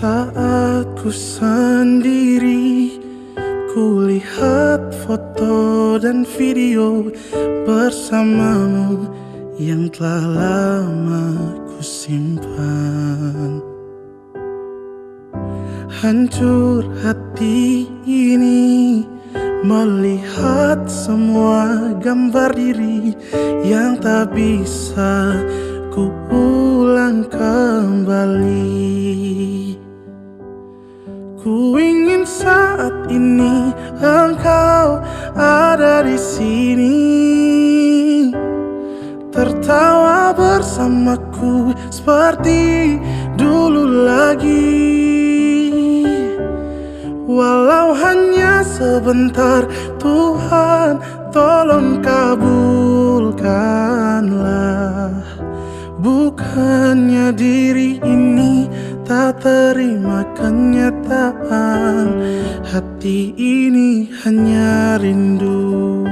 Saat ku sendiri, kulihat foto dan video bersamamu yang telah lama ku simpan. Hancur hati ini melihat semua gambar diri yang tak bisa ku ulang kembali. Ku ingin saat ini engkau ada di sini, tertawa bersamaku seperti dulu lagi. Walau hanya sebentar, Tuhan tolong kabulkanlah. Bukannya diri ini tak terima kenyataan, hati ini hanya rindu.